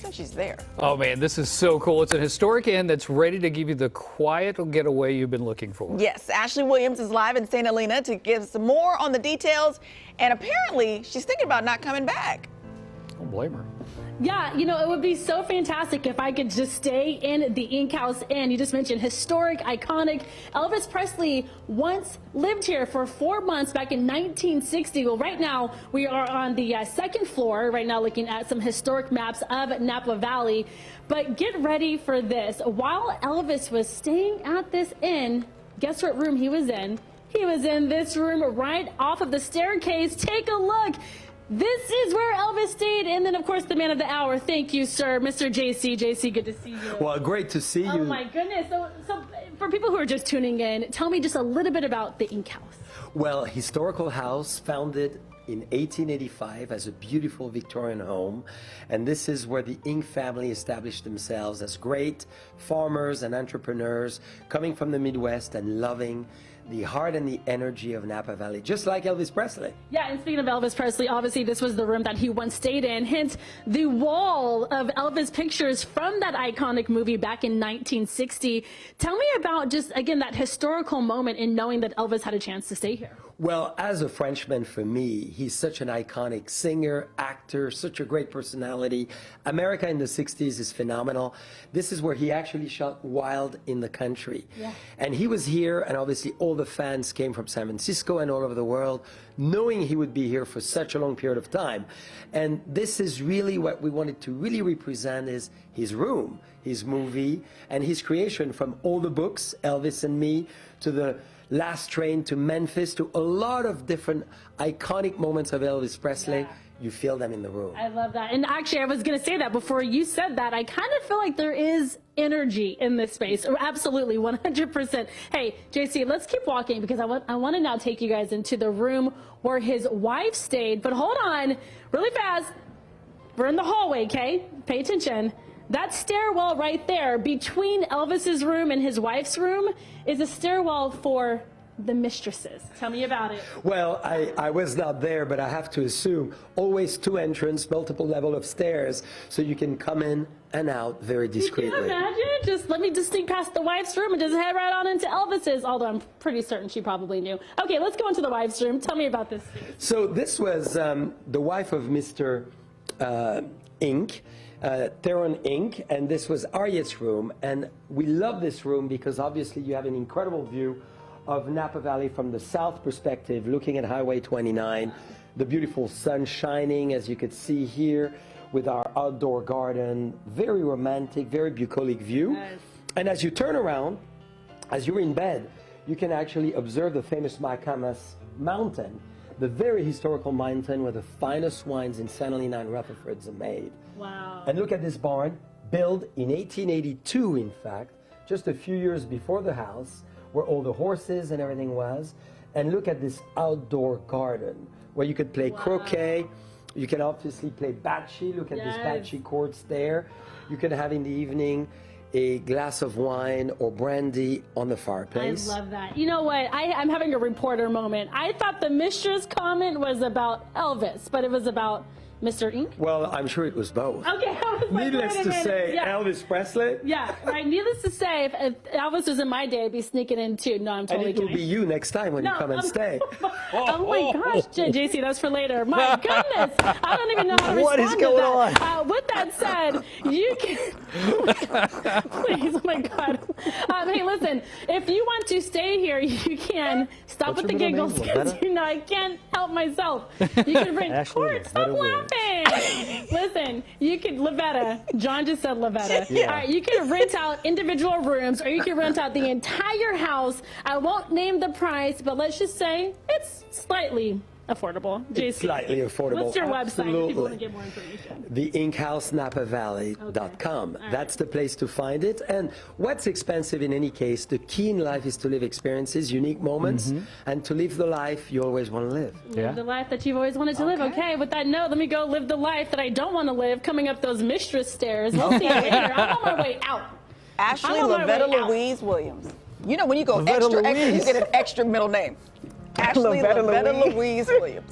since she's there. Oh man, this is so cool. It's a historic inn that's ready to give you the quiet getaway you've been looking for. Yes, Ashley Williams is live in St. Helena to give some more on the details. And apparently, she's thinking about not coming back. Don't blame her. Yeah, you know, it would be so fantastic if I could just stay in the Ink House Inn. You just mentioned historic, iconic. Elvis Presley once lived here for 4 months back in 1960. Well, right now we are on the second floor, right now looking at some historic maps of Napa Valley. But get ready for this. While Elvis was staying at this inn, guess what room he was in? He was in this room right off of the staircase. Take a look. This is where Elvis stayed, and then, of course, the man of the hour. Thank you, sir, Mr. JC. JC, good to see you. Well, great to see you. Oh, my goodness. So for people who are just tuning in, tell me just a little bit about the Ink House. Well, historical house founded in 1885 as a beautiful Victorian home, and this is where the Ink family established themselves as great farmers and entrepreneurs coming from the Midwest and loving the heart and the energy of Napa Valley, just like Elvis Presley. Yeah, and speaking of Elvis Presley, obviously this was the room that he once stayed in. Hence, the wall of Elvis pictures from that iconic movie back in 1960. Tell me about just, again, that historical moment in knowing that Elvis had a chance to stay here. Well, as a Frenchman, for me, he's such an iconic singer, actor, such a great personality. America in the 60s is phenomenal. This is where he actually shot Wild in the Country. Yeah. And he was here, and obviously all the fans came from San Francisco and all over the world, knowing he would be here for such a long period of time. And this is really what we wanted to really represent, is his room, his movie, and his creation, from all the books, Elvis and Me, to the Last Train to Memphis, to a lot of different iconic moments of Elvis Presley. Yeah. You feel them in the room. I love that. And actually, I was going to say that before you said that. I kind of feel like there is energy in this space. Absolutely, 100%. Hey, JC, let's keep walking, because I want to now take you guys into the room where his wife stayed. But hold on, really fast. We're in the hallway, okay? Pay attention. That stairwell right there between Elvis's room and his wife's room is a stairwell for the mistresses. Tell me about it. Well, I was not there, but I have to assume always two entrance, multiple level of stairs, so you can come in and out very discreetly. Can you imagine? Just let me just sneak past the wife's room and just head right on into Elvis's, although I'm pretty certain she probably knew. Okay, let's go into the wife's room. Tell me about this. So this was the wife of Mr. Ink. Theron Ink, and this was Harriet's room, and we love this room because obviously you have an incredible view of Napa Valley from the south perspective, looking at Highway 29, the beautiful sun shining, as you could see here, with our outdoor garden. Very romantic, very bucolic view. Nice. And as you turn around, as you're in bed, you can actually observe the famous Macamas Mountain, the very historical mountain where the finest wines in St. Helena and Rutherford's are made. Wow. And look at this barn, built in 1882, in fact, just a few years before the house, where all the horses and everything was. And look at this outdoor garden, where you could play croquet. You can obviously play bocce. Look at this bocce courts there. You can have in the evening a glass of wine or brandy on the fireplace. I love that. You know what? I'm having a reporter moment. I thought the mistress comment was about Elvis, but it was about Mr. Ink? Well, I'm sure it was both. Okay, I was like, needless to say, Elvis Presley? Yeah, right. Needless to say, if Elvis was in my day, I'd be sneaking in too. No, I'm totally kidding. And it will be you next time when you come and stay. Oh my gosh, JC, that's for later. My goodness, I don't even know how to what respond is going to that. On? With that said, you can... Please, oh my God. Hey, listen, if you want to stay here, you can. Stop with the giggles, because you know I can't help myself. You can bring Court, stop laughing. Listen, you could, Lavetta, John just said Lavetta. Yeah. All right, you can rent out individual rooms, or you can rent out the entire house. I won't name the price, but let's just say it's slightly affordable. It's slightly affordable. What's your Absolutely. website if people want to get more information? TheInkHouseNapaValley.com. Okay. That's the place to find it. And what's expensive in any case, the key in life is to live experiences, unique moments, and to live the life you always want to live. Live the life that you've always wanted to live. Okay, with that note, let me go live the life that I don't want to live, coming up those mistress stairs. We'll see you later. I'm on my way out. Ashley Lavetta Louise Williams. You know, when you go extra, you get an extra middle name. Ashley Lavetta Louise Williams.